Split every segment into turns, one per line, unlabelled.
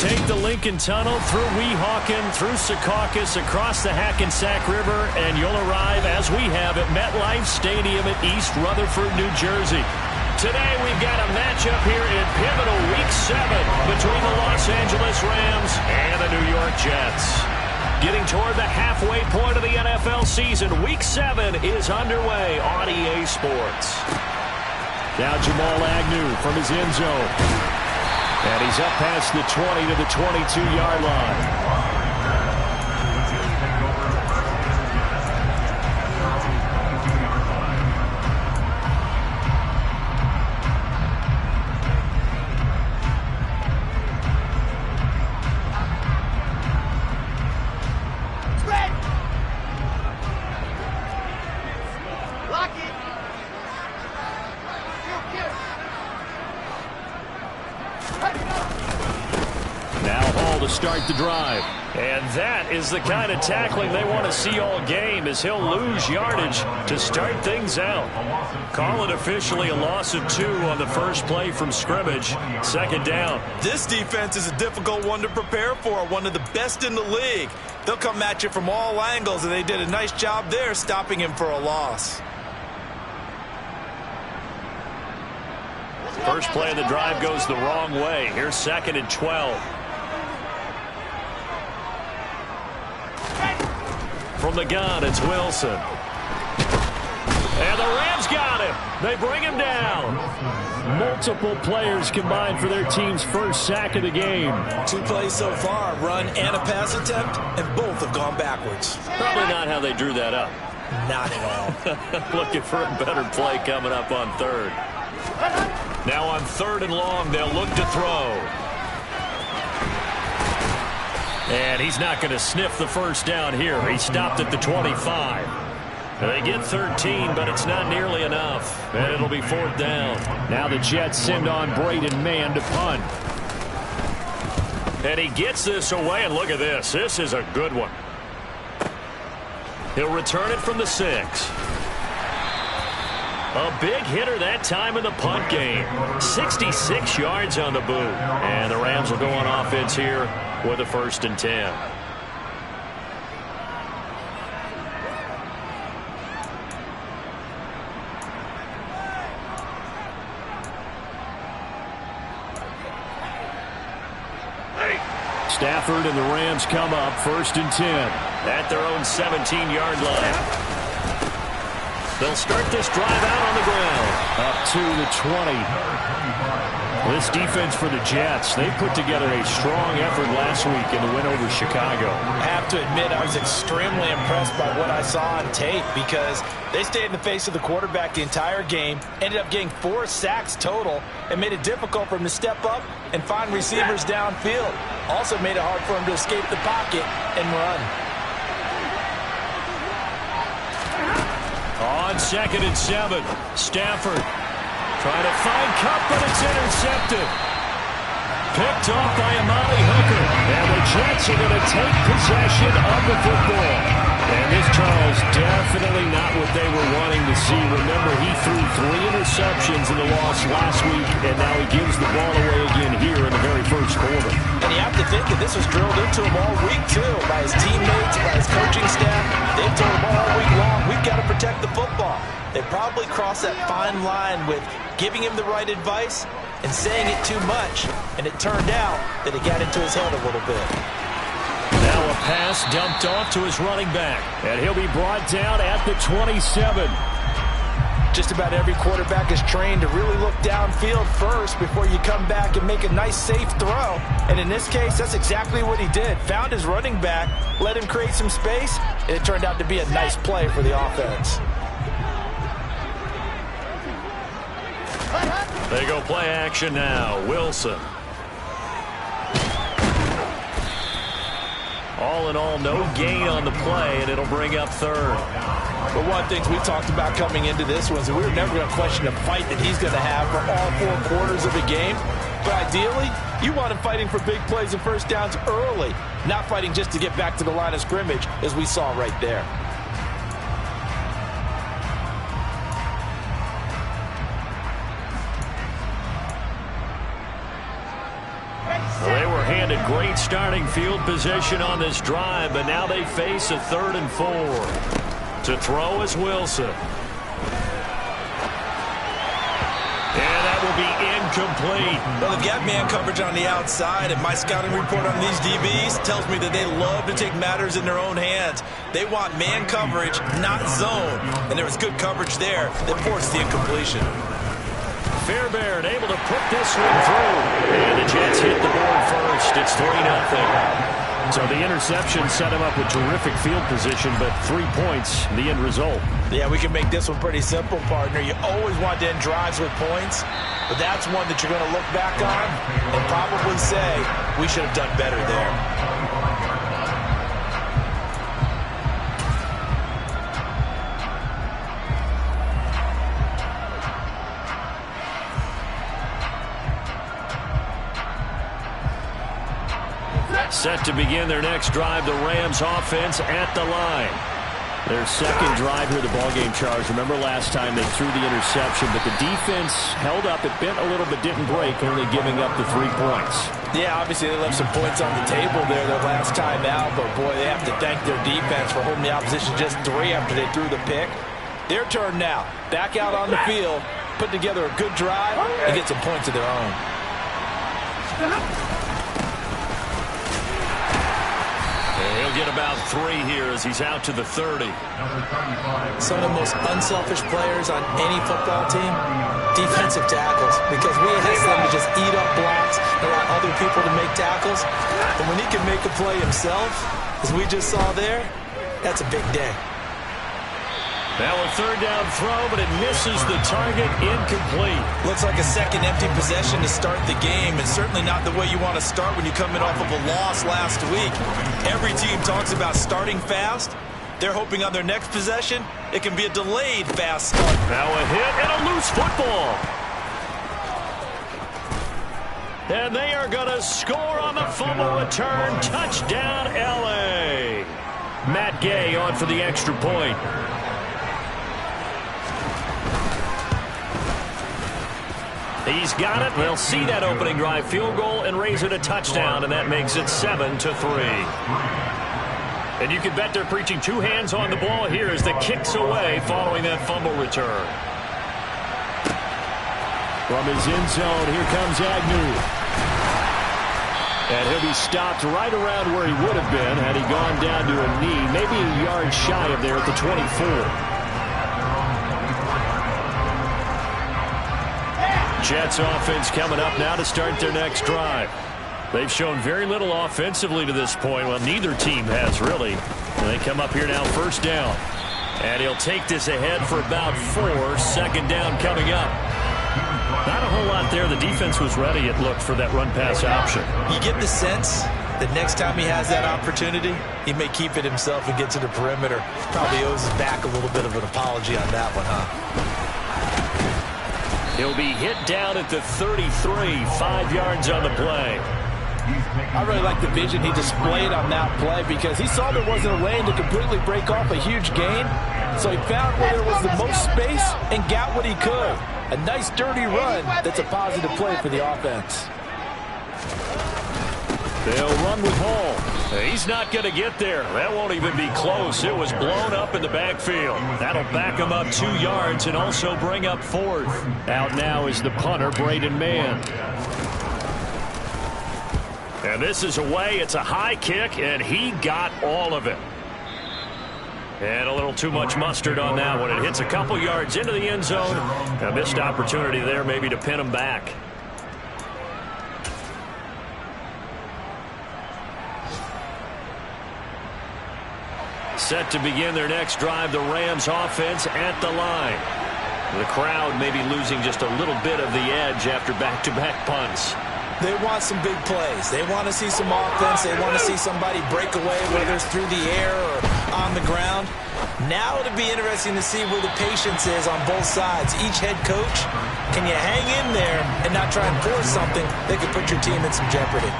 take the Lincoln Tunnel through Weehawken, through Secaucus, across the Hackensack River, and you'll arrive, as we have, at MetLife Stadium at East Rutherford, New Jersey. Today we've got a matchup here in pivotal Week 7 between the Los Angeles Rams and the New York Jets. Getting toward the halfway point of the NFL season, Week 7 is underway on EA Sports. Now Jamal Agnew from his end zone. And he's up past the 20 to the 22-yard line. Start the drive. And that is the kind of tackling they want to see all game, as he'll lose yardage to start things out. Call it officially a loss of 2 on the first play from scrimmage. Second down.
This defense is a difficult one to prepare for, one of the best in the league. They'll come at you from all angles, and they did a nice job there stopping him for a loss.
First play of the drive goes the wrong way. Here's 2nd and 12. From the gun, it's Wilson. And the Rams got him. They bring him down. Multiple players combined for their team's first sack of the game.
2 plays so far, run and a pass attempt, and both have gone backwards.
Probably not how they drew that up.
Not at all.
Looking for a better play coming up on 3rd. Now on 3rd and long, they'll look to throw. And he's not going to sniff the first down here. He stopped at the 25. They get 13, but it's not nearly enough. And it'll be 4th down. Now the Jets send on Braden Mann to punt. And he gets this away, and look at this. This is a good one. He'll return it from the 6. A big hitter that time in the punt game. 66 yards on the boot. And the Rams will go on offense here with a 1st and 10. Stafford and the Rams come up 1st and 10 at their own 17-yard line. They'll start this drive out on the ground. Up to the 20. This defense for the Jets, they put together a strong effort last week in the win over Chicago.
I have to admit, I was extremely impressed by what I saw on tape, because they stayed in the face of the quarterback the entire game, ended up getting 4 sacks total, and made it difficult for him to step up and find receivers downfield. Also made it hard for him to escape the pocket and run.
On 2nd and 7, Stafford trying to find Kupp, but it's intercepted. Picked off by Amari Hooker. And the Jets are going to take possession of the football. And this, Charles, definitely not what they were wanting to see. Remember, he threw 3 interceptions in the loss last week, and now he gives the ball away again here in the very first quarter.
And you have to think that this was drilled into him all week, too, by his teammates, by his coaching staff. They've told him all week long, we've got to protect the football. They probably crossed that fine line with giving him the right advice and saying it too much, and it turned out that it got into his head a little bit.
Now a pass dumped off to his running back, and he'll be brought down at the 27.
Just about every quarterback is trained to really look downfield first before you come back and make a nice, safe throw. And in this case, that's exactly what he did. Found his running back, let him create some space, and it turned out to be a nice play for the offense.
They go play action now. Wilson. All in all, no gain on the play, and it'll bring up 3rd.
But one of the things we talked about coming into this was that we were never going to question the fight that he's going to have for all 4 quarters of the game. But ideally, you want him fighting for big plays and first downs early, not fighting just to get back to the line of scrimmage, as we saw right there.
Well, they were handed great starting field position on this drive, but now they face a 3rd and 4. To throw is Wilson. And that will be incomplete.
Well, they've got man coverage on the outside, and my scouting report on these DBs tells me that they love to take matters in their own hands. They want man coverage, not zone. And there was good coverage there that forced the incompletion.
Fairbairn able to put this one through. And the Jets hit the board first. It's 3-0. So the interception set him up with terrific field position, but 3 points, the end result.
Yeah, we can make this one pretty simple, partner. You always want to end drives with points, but that's one that you're going to look back on and probably say, we should have done better there.
Set to begin their next drive, the Rams offense at the line. Their second drive here, the ballgame charge. Remember last time they threw the interception, but the defense held up. It bent a little but didn't break, only giving up the 3 points.
Yeah, obviously they left some points on the table there their last time out, but boy, they have to thank their defense for holding the opposition just 3 after they threw the pick. Their turn now. Back out on the field, put together a good drive, and get some points of their own.
He'll get about 3 here as he's out to the 30.
Some of the most unselfish players on any football team, defensive tackles, because we ask them to just eat up blocks, allow other people to make tackles. And when he can make a play himself, as we just saw there, that's a big day.
Now a 3rd down throw, but it misses the target, incomplete.
Looks like a second empty possession to start the game, and certainly not the way you want to start when you're coming off of a loss last week. Every team talks about starting fast. They're hoping on their next possession, it can be a delayed fast start.
Now a hit and a loose football. And they are going to score on the fumble return. Touchdown, L.A. Matt Gay on for the extra point. He's got it. They'll see that opening drive field goal and raise it a touchdown, and that makes it 7-3. And you can bet they're preaching 2 hands on the ball here as the kick's away following that fumble return. From his end zone, here comes Agnew. And he'll be stopped right around where he would have been had he gone down to a knee, maybe a yard shy of there at the 24. Jets offense coming up now to start their next drive. They've shown very little offensively to this point. Well, neither team has really. And they come up here now, 1st down. And he'll take this ahead for about 4. 2nd down coming up. Not a whole lot there. The defense was ready, it looked, for that run-pass option.
You get the sense that next time he has that opportunity, he may keep it himself and get to the perimeter. Probably owes his back a little bit of an apology on that one, huh?
He'll be hit down at the 33, 5 yards on the play.
I really like the vision he displayed on that play because he saw there wasn't a lane to completely break off a huge gain. So he found where there was the most space and got what he could. A nice dirty run that's a positive play for the offense.
They'll run with Hall. He's not going to get there. That won't even be close. It was blown up in the backfield. That'll back him up 2 yards and also bring up 4th. Out now is the punter, Braden Mann. And this is away. It's a high kick, and he got all of it. And a little too much mustard on that one. It hits a couple yards into the end zone. A missed opportunity there maybe to pin him back. Set to begin their next drive, the Rams offense at the line. The crowd maybe losing just a little bit of the edge after back-to-back punts.
They want some big plays. They want to see some offense. They want to see somebody break away, whether it's through the air or on the ground. Now it'll be interesting to see where the patience is on both sides. Each head coach, can you hang in there and not try and force something that could put your team in some jeopardy?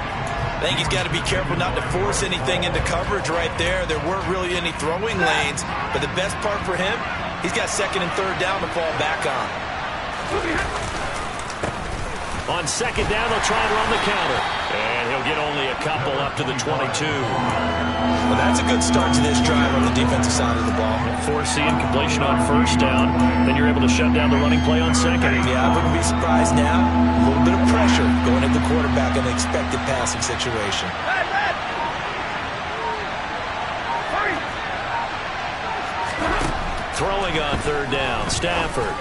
I think he's got to be careful not to force anything into coverage right there. There weren't really any throwing lanes, but the best part for him, he's got 2nd and 3rd down to fall back on.
On second down, they'll try and run the counter. And he'll get only a couple up to the 22.
Well, that's a good start to this drive on the defensive side of the ball.
Force the incompletion on first down. Then you're able to shut down the running play on second.
Yeah, I wouldn't be surprised now. A little bit of pressure going at the quarterback in the expected passing situation.
Throwing on third down, Stafford.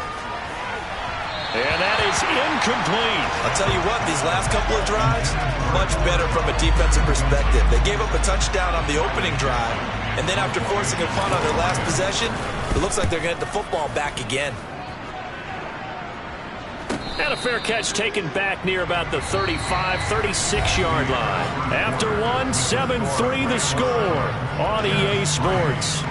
And that is incomplete.
I'll tell you what, these last couple of drives, much better from a defensive perspective. They gave up a touchdown on the opening drive, and then after forcing a punt on their last possession, it looks like they're going to get the football back again.
And a fair catch taken back near about the 35, 36-yard line. After one, 7-3 the score on EA Sports.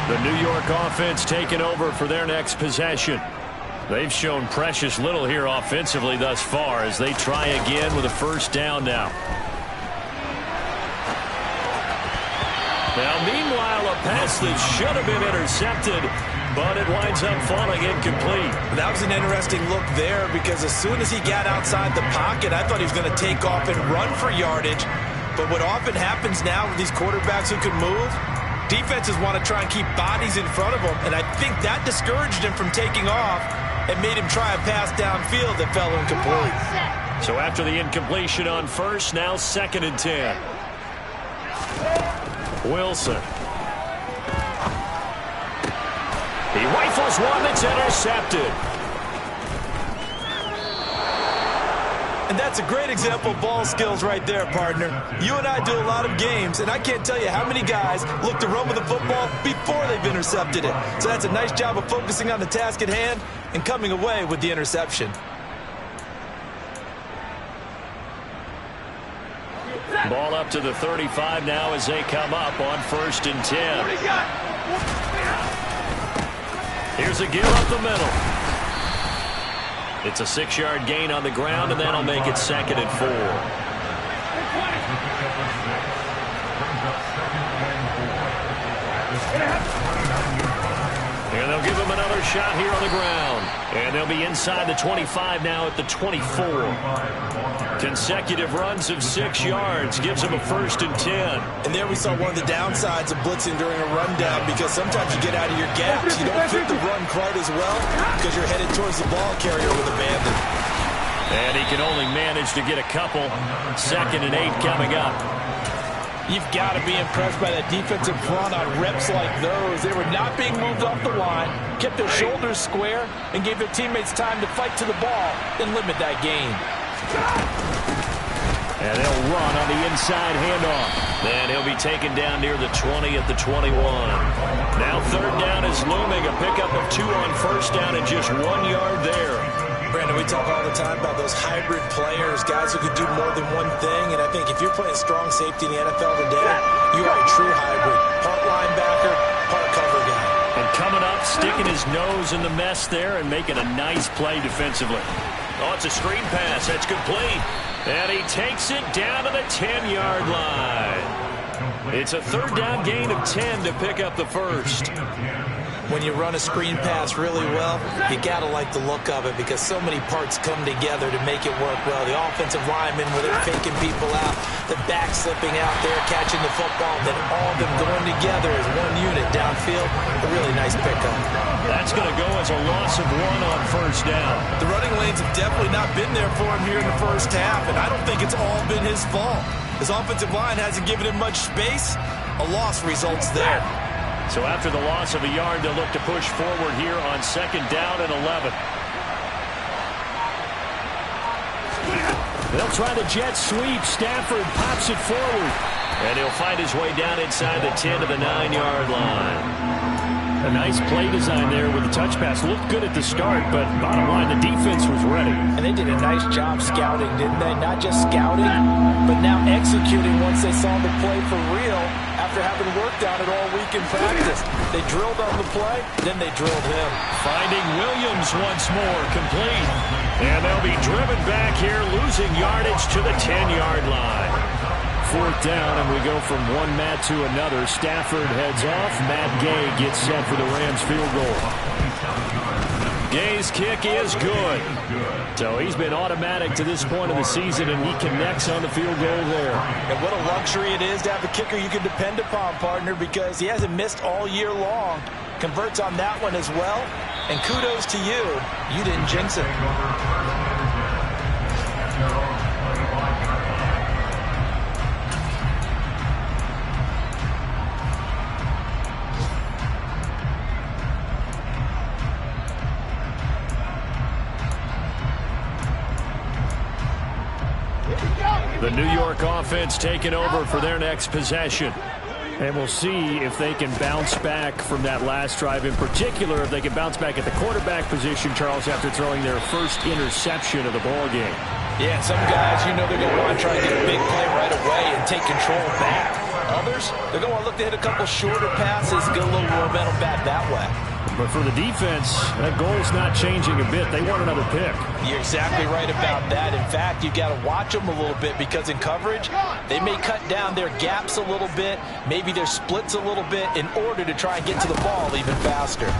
The New York offense taking over for their next possession. They've shown precious little here offensively thus far as they try again with a first down now. Now, meanwhile, a pass that should have been intercepted, but it winds up falling incomplete.
That was an interesting look there because as soon as he got outside the pocket, I thought he was going to take off and run for yardage. But what often happens now with these quarterbacks who can move, defenses want to try and keep bodies in front of them, and I think that discouraged him from taking off and made him try a pass downfield that fell incomplete.
So after the incompletion on first, now 2nd and 10. Wilson. He rifles one that's intercepted.
And that's a great example of ball skills right there, partner. You and I do a lot of games, and I can't tell you how many guys look to run with the football before they've intercepted it. So that's a nice job of focusing on the task at hand and coming away with the interception.
Ball up to the 35 now as they come up on 1st and 10. Here's a give up the middle. It's a 6-yard gain on the ground, and that'll make it 2nd and 4. And they'll give him another shot here on the ground. And they'll be inside the 25 now at the 24. Consecutive runs of 6 yards gives him a 1st and 10.
And there we saw one of the downsides of blitzing during a rundown because sometimes you get out of your gaps. You don't fit the run quite as well because you're headed towards the ball carrier with abandon.
And he can only manage to get a couple. 2nd and 8 coming up.
You've got to be impressed by that defensive front on reps like those. They were not being moved off the line, kept their shoulders square, and gave their teammates time to fight to the ball and limit that gain.
And they'll run on the inside handoff. And he'll be taken down near the 20 at the 21. Now 3rd down is looming. A pickup of 2 on 1st down and just 1 yard there.
Brandon, we talk all the time about those hybrid players, guys who could do more than one thing. And I think if you're playing strong safety in the NFL today, you are a true hybrid. Part linebacker, part cover guy.
And coming up, sticking his nose in the mess there and making a nice play defensively. Oh, it's a screen pass. That's complete. And he takes it down to the 10-yard line. It's a 3rd down gain of 10 to pick up the 1st.
When you run a screen pass really well, you got to like the look of it because so many parts come together to make it work well. The offensive linemen, where they're faking people out, the back slipping out there, catching the football, then all of them going together as one unit downfield. A really nice pickup.
That's going to go as a loss of 1 on 1st down.
The running lanes have definitely not been there for him here in the first half, and I don't think it's all been his fault. His offensive line hasn't given him much space. A loss results there.
So after the loss of a yard, they'll look to push forward here on 2nd down and 11. They'll try the jet sweep. Stafford pops it forward. And he'll find his way down inside the 10 to the 9-yard line. A nice play design there with the touch pass. Looked good at the start, but bottom line, the defense was ready.
And they did a nice job scouting, didn't they? Not just scouting, but now executing once they saw the play for real after having worked on it all week in practice. They drilled on the play, then they drilled him.
Finding Williams once more, complete. And they'll They'll be driven back here, losing yardage to the 10-yard line. Fourth down, and we go from one Matt to another. Stafford heads off. Matt Gay gets set for the Rams field goal. Gay's kick is good. So he's been automatic to this point of the season, and he connects on the field goal there.
And what a luxury it is to have a kicker you can depend upon, partner, because he hasn't missed all year long. Converts on that one as well. And kudos to you. You didn't jinx it.
The New York offense taking over for their next possession. And we'll see if they can bounce back from that last drive. In particular, if they can bounce back at the quarterback position, Charles, after throwing their first interception of the ball game.
Yeah, some guys, you know they're going to want to try and get a big play right away and take control back. Others, they're going to want to look to hit a couple shorter passes and get a little momentum back that way.
But for the defense, that goal's not changing a bit. They want another pick.
You're exactly right about that. In fact, you've got to watch them a little bit because in coverage, they may cut down their gaps a little bit, maybe their splits a little bit in order to try and get to the ball even faster.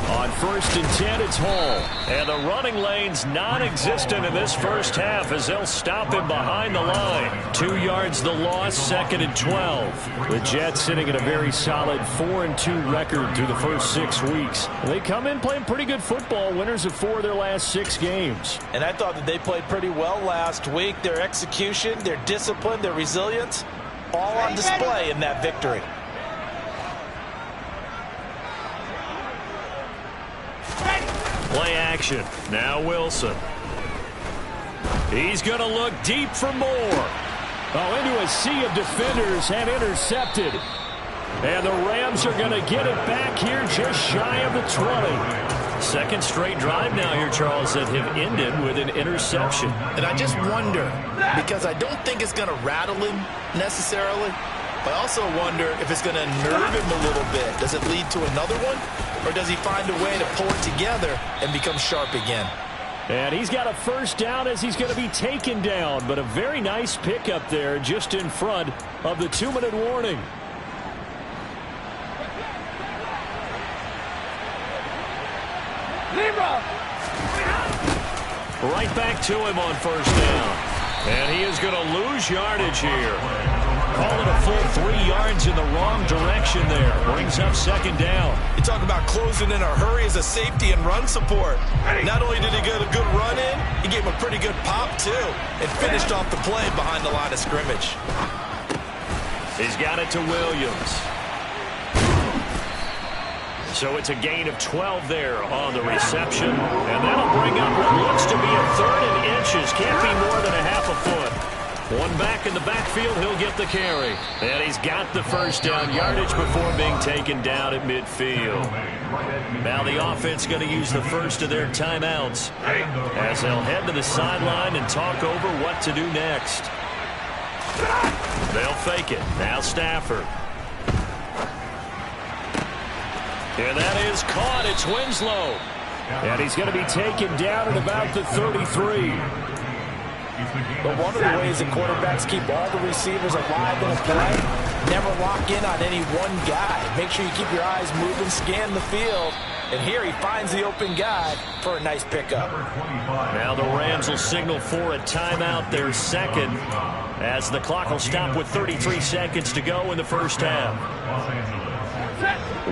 On 1st and 10, it's Hall. And the running lane's non-existent in this first half as they'll stop him behind the line. 2 yards the loss, 2nd and 12. The Jets sitting at a very solid 4-2 record through the first 6 weeks. They come in playing pretty good football, winners of 4 of their last 6 games.
And I thought that they played pretty well last week. Their execution, their discipline, their resilience, all on display in that victory.
Play action. Now Wilson. He's going to look deep for more. Oh, into a sea of defenders and intercepted. And the Rams are going to get it back here just shy of the 20. Second straight drive now here, Charles, that have ended with an interception.
And I just wonder, because I don't think it's going to rattle him necessarily, but I also wonder if it's going to nerve him a little bit. Does it lead to another one? Or does he find a way to pull it together and become sharp again?
And he's got a first down as he's going to be taken down. But a very nice pickup there just in front of the 2-minute warning. Right back to him on first down. And he is going to lose yardage here. Call it a full 3 yards in the wrong direction there. Brings up 2nd down.
You talk about closing in a hurry as a safety and run support. Not only did he get a good run in, he gave him a pretty good pop too and finished off the play behind the line of scrimmage.
He's got it to Williams. So it's a gain of 12 there on the reception. And that'll bring up what looks to be a 3rd and inches. Can't be more than a half a foot. One back in the backfield, he'll get the carry. And he's got the first down yardage before being taken down at midfield. Now the offense going to use the first of their timeouts as they'll head to the sideline and talk over what to do next. They'll fake it. Now Stafford. And that is caught. It's Winslow. And he's going to be taken down at about the 33.
But one of the ways that quarterbacks keep all the receivers alive in a play, never lock in on any one guy. Make sure you keep your eyes moving, scan the field. And here he finds the open guy for a nice pickup.
Now the Rams will signal for a timeout, their second, as the clock will stop with 33 seconds to go in the first half.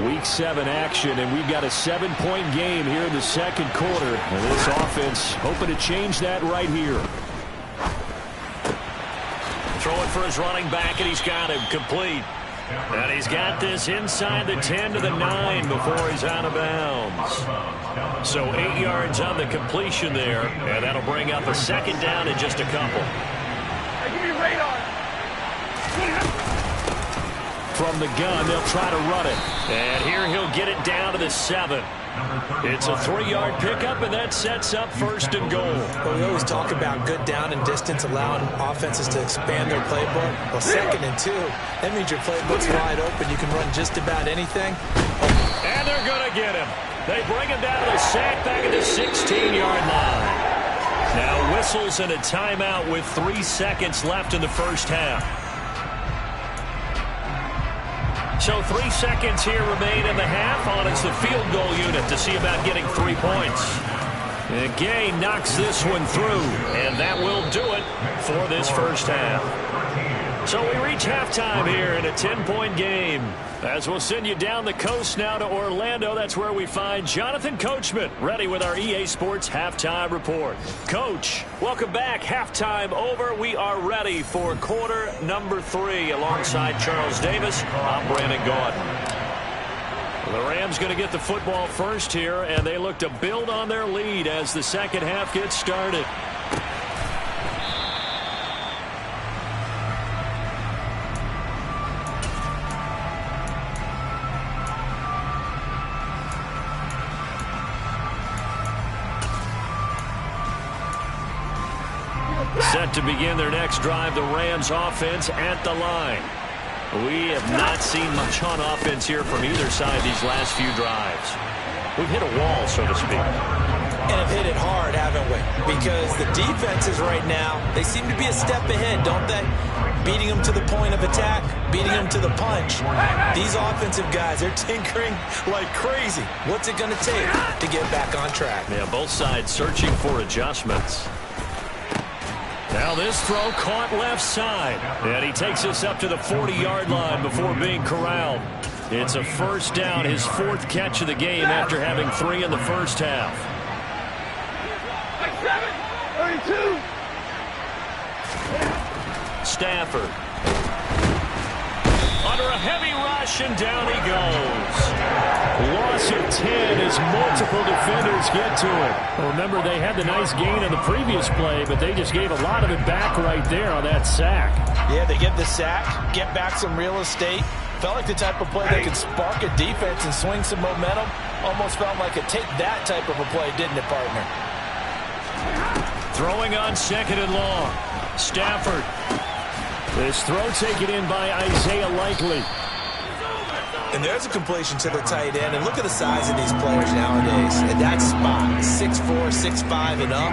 Week 7 action, and we've got a 7-point game here in the second quarter. And this offense hoping to change that right here. Throwing for his running back, and he's got him complete. And he's got this inside the 10 to the 9 before he's out of bounds. So 8 yards on the completion there, and that'll bring up a 2nd down in just a couple.
Give me radar.
From the gun, they'll try to run it. And here he'll get it down to the 7. It's a 3-yard pickup, and that sets up 1st and goal.
Well, we always talk about good down and distance, allowing offenses to expand their playbook. Well, 2nd and 2, that means your playbook's wide open. You can run just about anything.
And they're going to get him. They bring him down to the sack back at the 16-yard line. Now whistles and a timeout with 3 seconds left in the first half. So 3 seconds here remain in the half. On it's the field goal unit to see about getting 3 points. And Gay knocks this one through, and that will do it for this first half. So we reach halftime here in a 10-point game. As we'll send you down the coast now to Orlando, that's where we find Jonathan Coachman ready with our EA Sports Halftime Report. Coach, welcome back. Halftime over. We are ready for quarter number 3 alongside Charles Davis. I'm Brandon Gaudin. The Rams going to get the football first here, and they look to build on their lead as the second half gets started. Set to begin their next drive, the Rams offense at the line. We have not seen much on offense here from either side these last few drives. We've hit a wall, so to speak.
And have hit it hard, haven't we? Because the defenses right now, they seem to be a step ahead, don't they? Beating them to the point of attack, beating them to the punch. These offensive guys, they're tinkering like crazy. What's it going to take to get back on track?
Yeah, both sides searching for adjustments. Now this throw caught left side. And he takes us up to the 40-yard line before being corralled. It's a first down, his 4th catch of the game after having 3 in the first half.
32.
Stafford. Under a heavy rush, and down he goes. Loss of 10 as multiple defenders get to it. Well, remember, they had the nice gain on the previous play, but they just gave a lot of it back right there on that sack.
Yeah, they get the sack, get back some real estate. Felt like the type of play that could spark a defense and swing some momentum. Almost felt like a take that type of a play, didn't it, partner?
Throwing on 2nd and long. Stafford. This throw taken in by Isaiah Likely.
And there's a completion to the tight end. And look at the size of these players nowadays. At that spot, 6'4", 6'5", and up.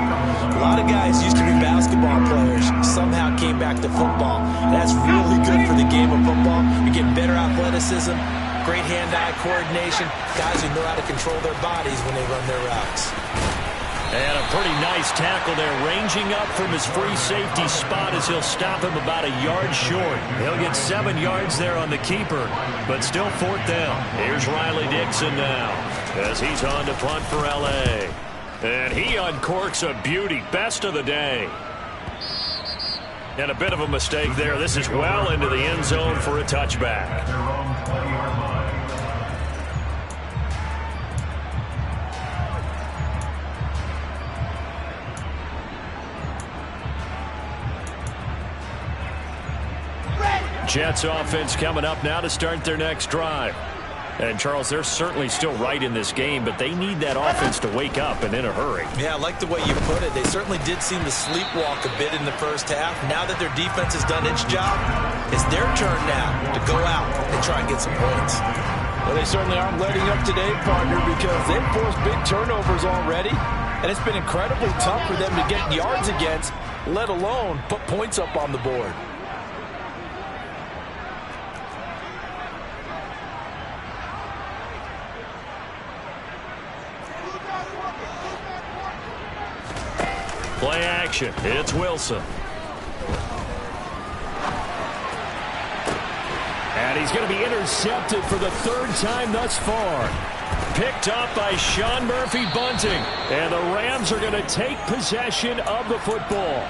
A lot of guys used to be basketball players. Somehow came back to football. That's really good for the game of football. You're getting better athleticism, great hand-eye coordination. Guys who know how to control their bodies when they run their routes.
And a pretty nice tackle there, ranging up from his free safety spot as he'll stop him about a yard short. He'll get 7 yards there on the keeper, but still 4th down. Here's Riley Dixon now as he's on to punt for L.A. And he uncorks a beauty, best of the day. And a bit of a mistake there. This is well into the end zone for a touchback. Jets offense coming up now to start their next drive. And, Charles, they're certainly still right in this game, but they need that offense to wake up and in a hurry.
Yeah, I like the way you put it. They certainly did seem to sleepwalk a bit in the first half. Now that their defense has done its job, it's their turn now to go out and try and get some points.
Well, they certainly aren't letting up today, partner, because they've forced big turnovers already. And it's been incredibly tough for them to get yards against, let alone put points up on the board.
Play action. It's Wilson. And he's going to be intercepted for the 3rd time thus far. Picked up by Sean Murphy-Bunting. And the Rams are going to take possession of the football.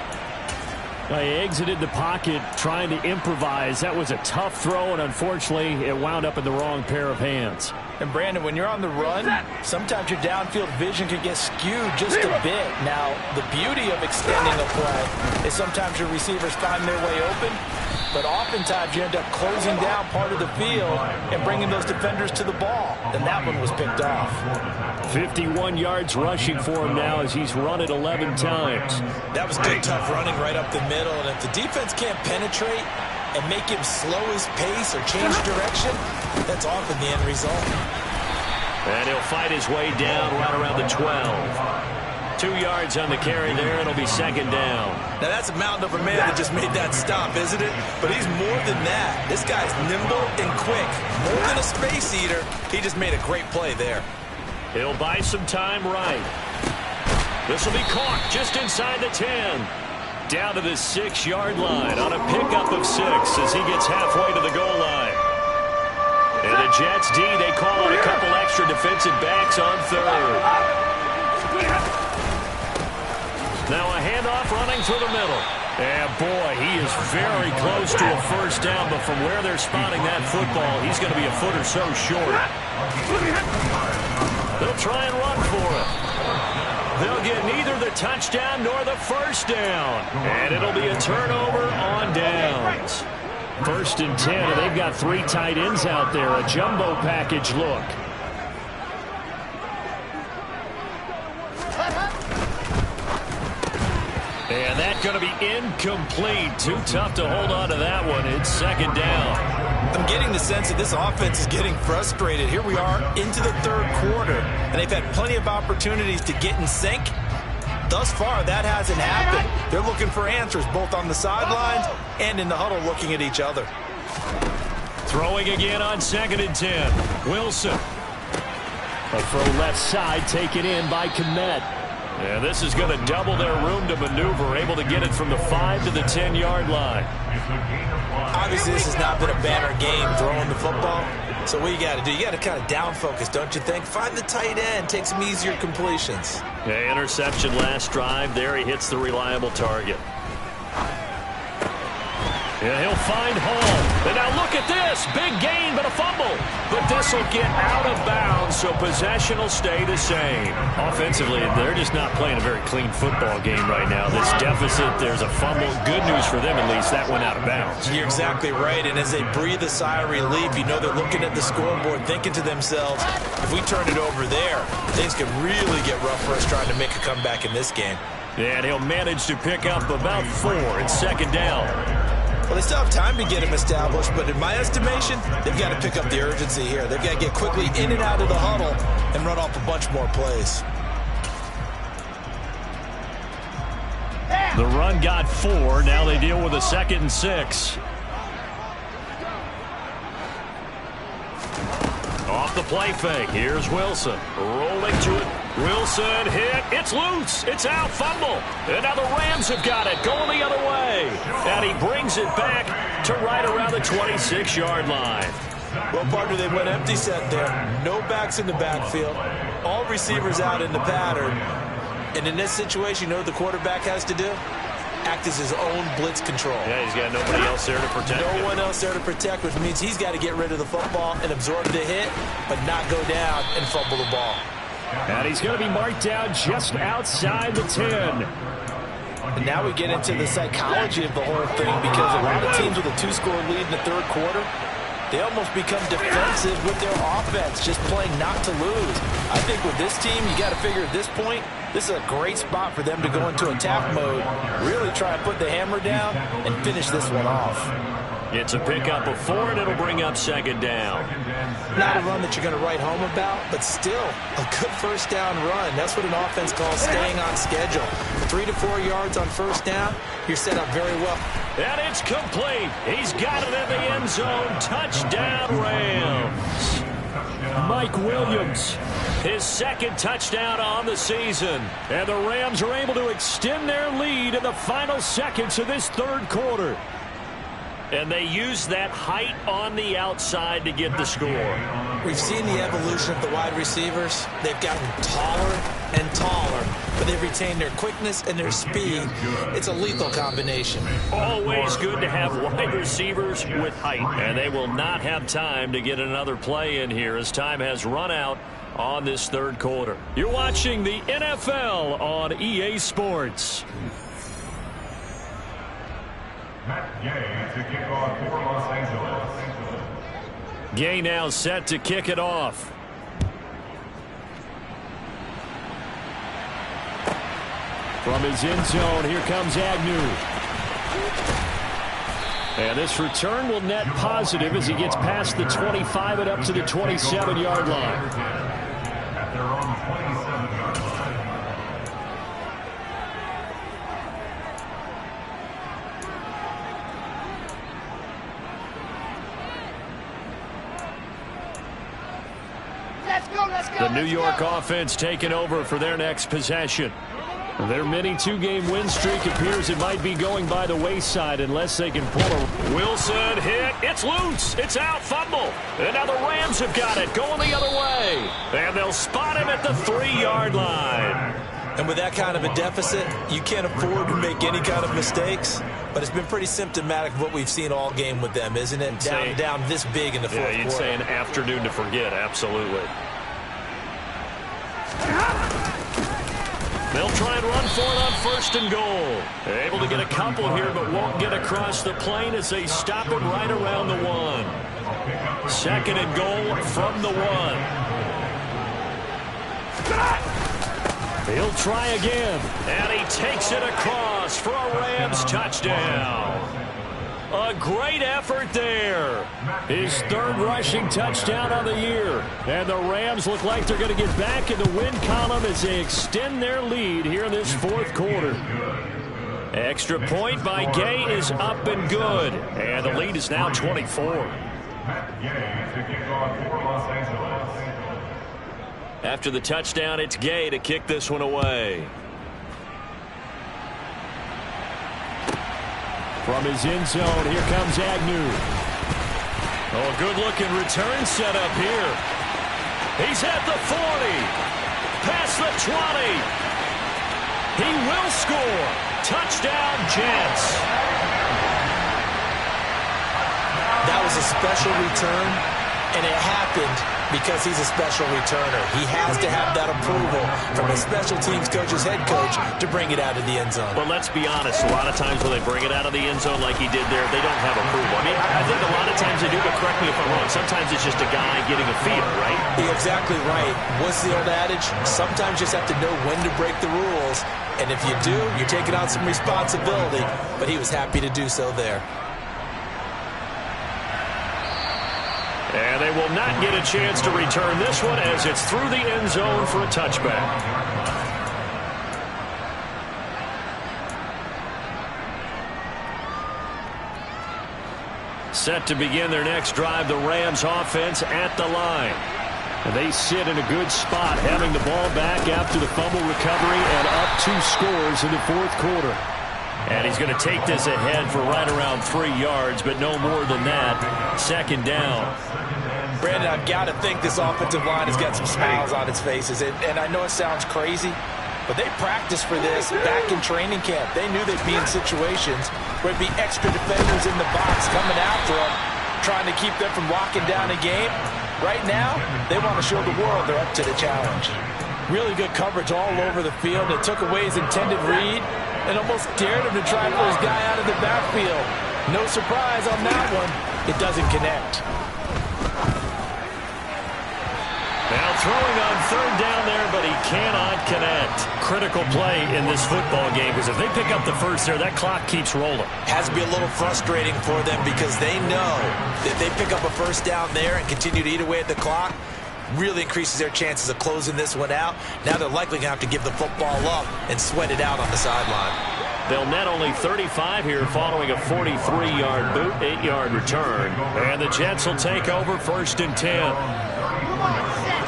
He exited the pocket trying to improvise. That was a tough throw, and unfortunately, it wound up in the wrong pair of hands.
And, Brandon, when you're on the run, sometimes your downfield vision can get skewed just a bit. Now, the beauty of extending a play is sometimes your receivers find their way open, but oftentimes you end up closing down part of the field and bringing those defenders to the ball. And that one was picked off.
51 yards rushing for him now as he's run it 11 times.
That was good, tough running right up the middle. And if the defense can't penetrate and make him slow his pace or change direction, that's often the end result.
And he'll fight his way down right around the 12. 2 yards on the carry there. It'll be second down.
Now, that's a mountain of a man that just made that stop, isn't it? But he's more than that. This guy's nimble and quick. More than a space eater. He just made a great play there.
He'll buy some time right. This will be caught just inside the 10. Down to the 6-yard line on a pickup of 6 as he gets halfway to the goal line. And the Jets D, they call on a couple extra defensive backs on third. Now a handoff running through the middle. And boy, he is very close to a first down, but from where they're spotting that football, he's going to be a foot or so short. They'll try and run for it. They'll get neither the touchdown nor the first down. And it'll be a turnover on downs. 1st and 10, and they've got 3 tight ends out there. A jumbo package look. And that's going to be incomplete. Too tough to hold on to that one. It's second down.
I'm getting the sense that this offense is getting frustrated. Here we are into the 3rd quarter, and they've had plenty of opportunities to get in sync. Thus far, that hasn't happened. They're looking for answers both on the sidelines and in the huddle looking at each other.
Throwing again on 2nd and 10. Wilson. A throw left side taken in by Kmet. And this is going to double their room to maneuver, able to get it from the 5 to the 10-yard line.
Obviously, this has not been a banner game throwing the football. So what you got to do, you got to kind of down focus, don't you think? Find the tight end, take some easier completions.
Yeah, interception last drive. There he hits the reliable target. And he'll find Hall. And now look at this. Big gain, but a fumble. But this will get out of bounds, so possession will stay the same. Offensively, they're just not playing a very clean football game right now. This deficit, there's a fumble. Good news for them, at least. That went out of bounds.
You're exactly right. And as they breathe a sigh of relief, you know they're looking at the scoreboard, thinking to themselves, if we turn it over there, things could really get rough for us trying to make a comeback in this game.
And he'll manage to pick up about 4. It's second down.
Well, they still have time to get him established, but in my estimation, they've got to pick up the urgency here. They've got to get quickly in and out of the huddle and run off a bunch more plays.
The run got 4. Now they deal with a 2nd and 6. Off the play fake. Here's Wilson. Rolling to it. Wilson hit. It's loose. It's out. Fumble. And now the Rams have got it. Going the other way. And he brings it back to right around the 26-yard line.
Well, partner, they went empty set there. No backs in the backfield. All receivers out in the pattern. And in this situation, you know what the quarterback has to do? Act as his own blitz control.
Yeah, he's got nobody else there to protect him.
No one else there to protect, which means he's got to get rid of the football and absorb the hit, but not go down and fumble the ball.
And he's going to be marked down just outside the 10.
And now we get into the psychology of the whole thing, because a lot of teams with a 2-score lead in the 3rd quarter, they almost become defensive with their offense, just playing not to lose. I think with this team, you got to figure at this point, this is a great spot for them to go into attack mode, really try to put the hammer down and finish this one off.
It's a pickup of 4, and it'll bring up second down.
Not a run that you're going to write home about, but still a good first down run. That's what an offense calls staying on schedule. 3 to 4 yards on first down, you're set up very well.
And it's complete. He's got it in the end zone. Touchdown, Rams. Mike Williams, his 2nd touchdown on the season. And the Rams are able to extend their lead in the final seconds of this 3rd quarter. And they use that height on the outside to get the score.
We've seen the evolution of the wide receivers. They've gotten taller and taller, but they've retained their quickness and their speed. It's a lethal combination.
Always good to have wide receivers with height. And they will not have time to get another play in here as time has run out on this 3rd quarter. You're watching the NFL on EA Sports. Gay now set to kick it off. From his end zone, here comes Agnew. And this return will net positive as he gets past the 25 and up to the 27-yard line. The New York offense taking over for their next possession. Their mini two-game win streak appears it might be going by the wayside unless they can pull a... Wilson hit. It's loose. It's out. Fumble. And now the Rams have got it going the other way. And they'll spot him at the 3-yard line.
And with that kind of a deficit, you can't afford to make any kind of mistakes. But it's been pretty symptomatic of what we've seen all game with them, isn't it? Down this big in the fourth quarter.
Yeah, you'd say an afternoon to forget. Absolutely. They'll try and run for it on 1st and goal. Able to get a couple here, but won't get across the plane as they stop him right around the 1. 2nd and goal from the 1. He'll try again, and he takes it across for a Rams touchdown. A great effort there. His 3rd rushing touchdown of the year. And the Rams look like they're going to get back in the win column as they extend their lead here in this 4th quarter. Extra point by Gay is up and good. And the lead is now 24. After the touchdown, it's Gay to kick this one away. From his end zone, here comes Agnew. Oh, good-looking return set up here. He's at the 40. Past the 20. He will score. Touchdown, Jets.
That was a special return, and it happened because he's a special returner. He has to have that approval from a special teams coach's head coach to bring it out of the end zone.
But let's be honest, a lot of times when they bring it out of the end zone like he did there, they don't have approval. I mean, I think a lot of times they do, but correct me if I'm wrong. Sometimes it's just a guy getting a feel, right?
You're exactly right. What's the old adage? Sometimes you just have to know when to break the rules. And if you do, you're taking on some responsibility. But he was happy to do so there.
And they will not get a chance to return this one as it's through the end zone for a touchback. Set to begin their next drive, the Rams offense at the line. And they sit in a good spot, having the ball back after the fumble recovery and up 2 scores in the 4th quarter. And he's going to take this ahead for right around 3 yards, but no more than that. 2nd down.
Brandon, I've got to think this offensive line has got some smiles on its faces. And I know it sounds crazy, but they practiced for this back in training camp. They knew they'd be in situations where it'd be extra defenders in the box coming after them, trying to keep them from locking down a game. Right now, they want to show the world they're up to the challenge. Really good coverage all over the field. It took away his intended read and almost dared him to try for his guy out of the backfield. No surprise on that one. It doesn't connect.
Now throwing on 3rd down there, but he cannot connect. Critical play in this football game, because if they pick up the first there, that clock keeps rolling.
Has to be a little frustrating for them because they know that if they pick up a 1st down there and continue to eat away at the clock, really increases their chances of closing this one out. Now they're likely going to have to give the football up and sweat it out on the sideline.
They'll net only 35 here following a 43-yard boot, 8-yard return. And the Jets will take over 1st and 10.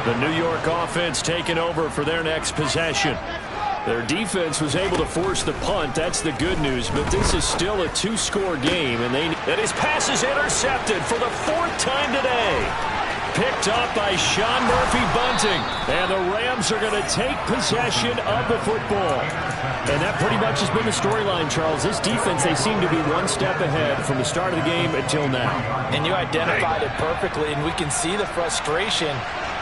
The New York offense taking over for their next possession. Their defense was able to force the punt. That's the good news. But this is still a 2-score game. And his pass is intercepted for the 4th time today. Picked up by Sean Murphy-Bunting. And the Rams are going to take possession of the football. And that pretty much has been the storyline, Charles. This defense, they seem to be one step ahead from the start of the game until now.
And you identified it perfectly, and we can see the frustration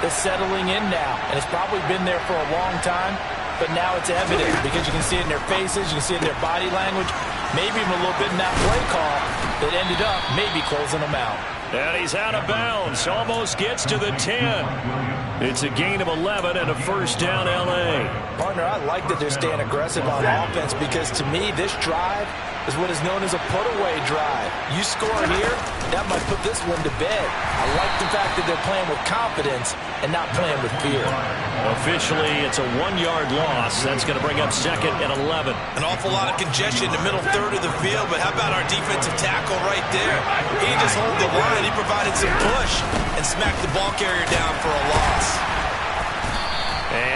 that's settling in now. And it's probably been there for a long time, but now it's evident because you can see it in their faces, you can see it in their body language, maybe even a little bit in that play call that ended up maybe closing them out.
And he's out of bounds. Almost gets to the 10. It's a gain of 11 and a 1st down L.A.
Partner, I like that they're staying aggressive on offense because to me, this drive is what is known as a put-away drive. You score here, that might put this one to bed. I like the fact that they're playing with confidence and not playing with fear.
Officially, it's a 1-yard loss. That's going to bring up 2nd and 11.
An awful lot of congestion in the middle 3rd of the field, but how about our defensive tackle right there? He just hold the line. He provided some push and smacked the ball carrier down for a loss.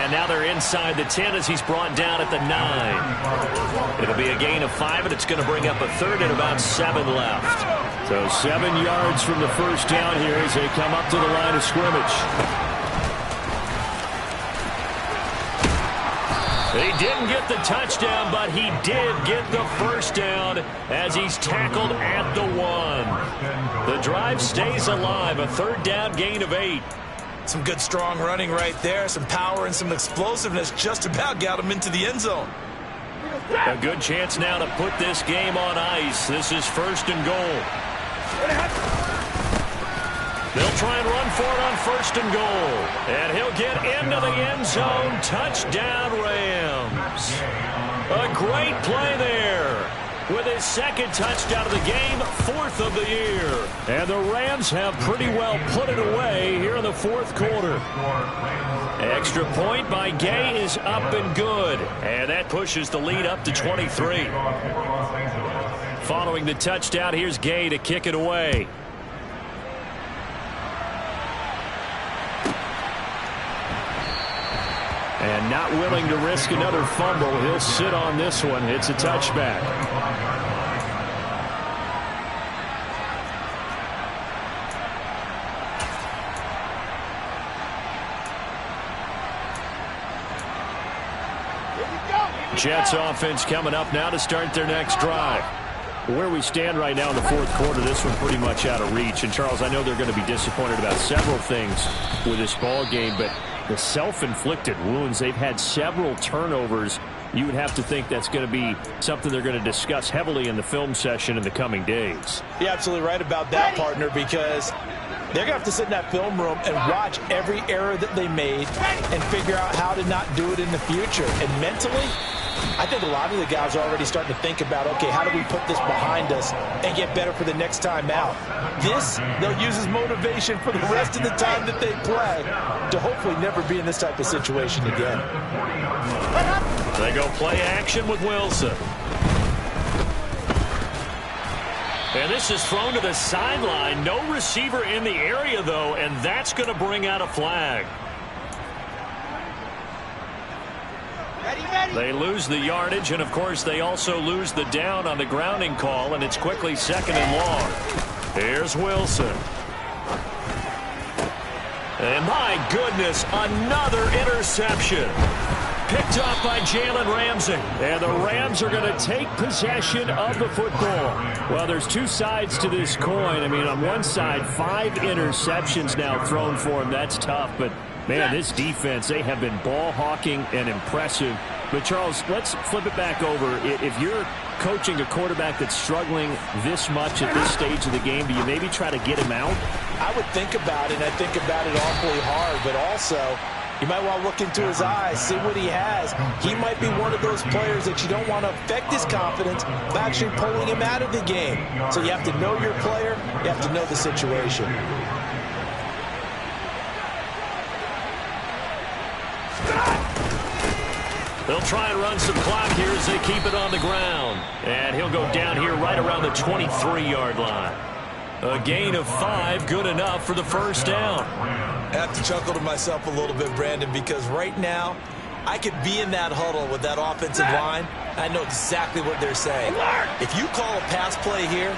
And now they're inside the 10 as he's brought down at the 9. It'll be a gain of 5, and it's going to bring up a third and about 7 left. So 7 yards from the first down here as they come up to the line of scrimmage. He didn't get the touchdown, but he did get the first down as he's tackled at the 1. The drive stays alive, a third down gain of 8.
Some good strong running right there, some power and some explosiveness, just about got him into the end zone.
A good chance now to put this game on ice. This is first and goal. They'll try and run for it on first and goal. And he'll get into the end zone. Touchdown, Rams. A great play there. With his second touchdown of the game, 4th of the year. And the Rams have pretty well put it away here in the 4th quarter. Extra point by Gay is up and good. And that pushes the lead up to 23. Following the touchdown, here's Gay to kick it away. And not willing to risk another fumble. He'll sit on this one. It's a touchback. Jets offense coming up now to start their next drive. Where we stand right now in the 4th quarter, this one pretty much out of reach. And, Charles, I know they're going to be disappointed about several things with this ball game, but the self-inflicted wounds, they've had several turnovers. You would have to think that's going to be something they're going to discuss heavily in the film session in the coming days.
You're absolutely right about that, partner, because they're going to have to sit in that film room and watch every error that they made and figure out how to not do it in the future. And mentally, I think a lot of the guys are already starting to think about, okay, how do we put this behind us and get better for the next time out? This, they'll use as motivation for the rest of the time that they play to hopefully never be in this type of situation again.
They go play action with Wilson. And this is thrown to the sideline. No receiver in the area, though, and that's going to bring out a flag. They lose the yardage, and, of course, they also lose the down on the grounding call, and it's quickly 2nd and long. Here's Wilson. And, my goodness, another interception. Picked up by Jalen Ramsey. And the Rams are going to take possession of the football. Well, there's two sides to this coin. I mean, on one side, 5 interceptions now thrown for him. That's tough, but man, this defense, they have been ball hawking and impressive. But, Charles, let's flip it back over. If you're coaching a quarterback that's struggling this much at this stage of the game, do you maybe try to get him out?
I would think about it, and I think about it awfully hard, but also you might want to look into his eyes, see what he has. He might be one of those players that you don't want to affect his confidence by actually pulling him out of the game. So you have to know your player. You have to know the situation.
They'll try and run some clock here as they keep it on the ground. And he'll go down here right around the 23-yard line. A gain of 5, good enough for the first down.
I have to chuckle to myself a little bit, Brandon, because right now I could be in that huddle with that offensive line. I know exactly what they're saying. If you call a pass play here,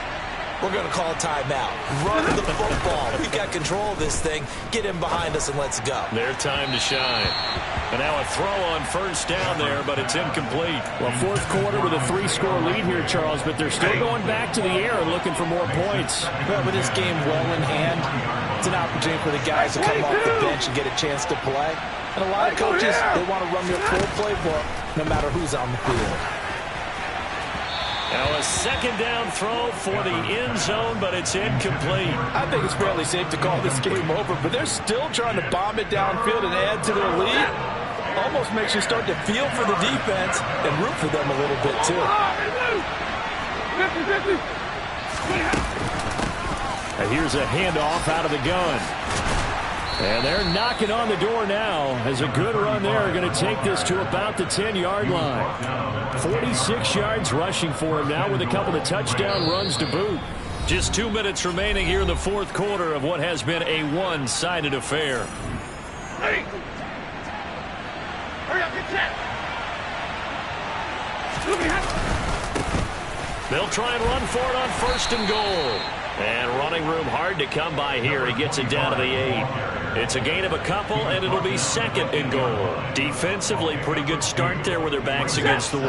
we're going to call a timeout. Run the football. We've got control of this thing. Get him behind us and let's go.
Their time to shine. And now a throw on first down there, but it's incomplete.
Well, 4th quarter with a 3-score lead here, Charles, but they're still going back to the air and looking for more points.
Well, with this game well in hand, it's an opportunity for the guys to come off the bench and get a chance to play. And a lot of coaches, they want to run their full playbook no matter who's on the field.
Now a second down throw for the end zone, but it's incomplete.
I think it's fairly safe to call this game over, but they're still trying to bomb it downfield and add to their lead. Almost makes you start to feel for the defense and root for them a little bit, too.
And here's a handoff out of the gun. And they're knocking on the door now as a good run there. Going to take this to about the 10-yard line. 46 yards rushing for him now with a couple of touchdown runs to boot. Just 2 minutes remaining here in the 4th quarter of what has been a one-sided affair. They'll try and run for it on 1st and goal. And running room hard to come by here. He gets it down to the 8. It's a gain of a couple, and it'll be 2nd and goal. Defensively, pretty good start there with their backs against the wall.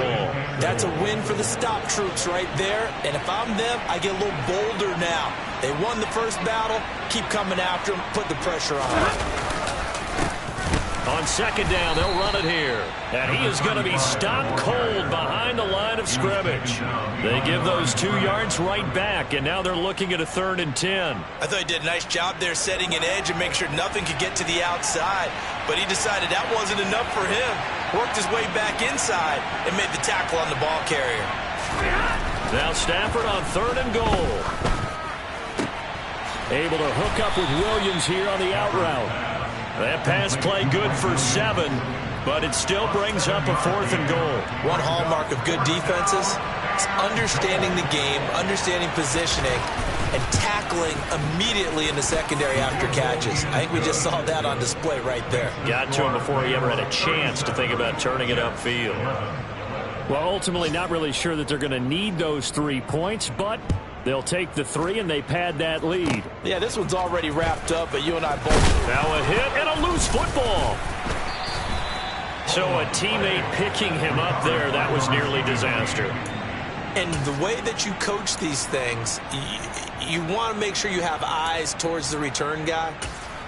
That's a win for the stop troops right there. And if I'm them, I get a little bolder now. They won the first battle. Keep coming after them. Put the pressure on them.
On 2nd down, they'll run it here. And he is going to be stopped cold behind the line of scrimmage. They give those 2 yards right back, and now they're looking at a 3rd and 10.
I thought he did a nice job there setting an edge and make sure nothing could get to the outside. But he decided that wasn't enough for him. Worked his way back inside and made the tackle on the ball carrier.
Now Stafford on 3rd and goal. Able to hook up with Williams here on the out route. That pass play good for 7, but it still brings up a 4th and goal.
One hallmark of good defenses is understanding the game, understanding positioning, and tackling immediately in the secondary after catches. I think we just saw that on display right there.
Got to him before he ever had a chance to think about turning it upfield.
Well, ultimately not really sure that they're going to need those 3 points, but they'll take the 3 and they pad that lead.
Yeah, this one's already wrapped up, but you and I both.
Now a hit and a loose football. So a teammate picking him up there, that was nearly disaster.
And the way that you coach these things, you want to make sure you have eyes towards the return guy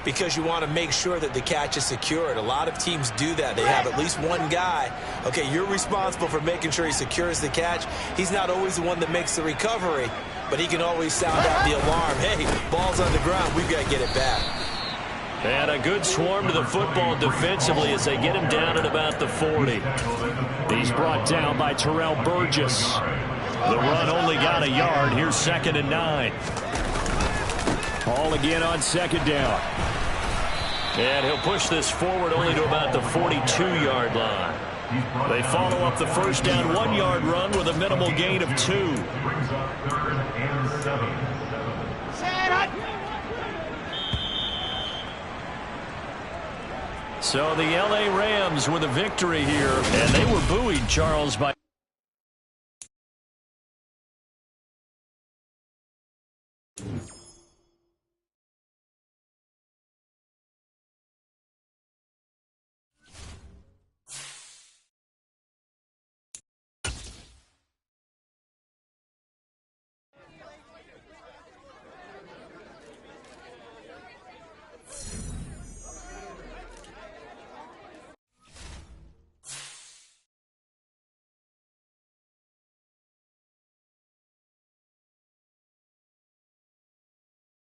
because you want to make sure that the catch is secured. A lot of teams do that. They have at least one guy. Okay, you're responsible for making sure he secures the catch. He's not always the one that makes the recovery, but he can always sound out the alarm. Hey, ball's on the ground. We've got to get it back.
And a good swarm to the football defensively as they get him down at about the 40.
He's brought down by Terrell Burgess.
The run only got a yard. Here's 2nd and 9.
All again on 2nd down.
And he'll push this forward only to about the 42-yard line. They follow up the 1st down 1-yard run with a minimal gain of 2. So the L.A. Rams with a victory here, and they were buoyed, Charles, by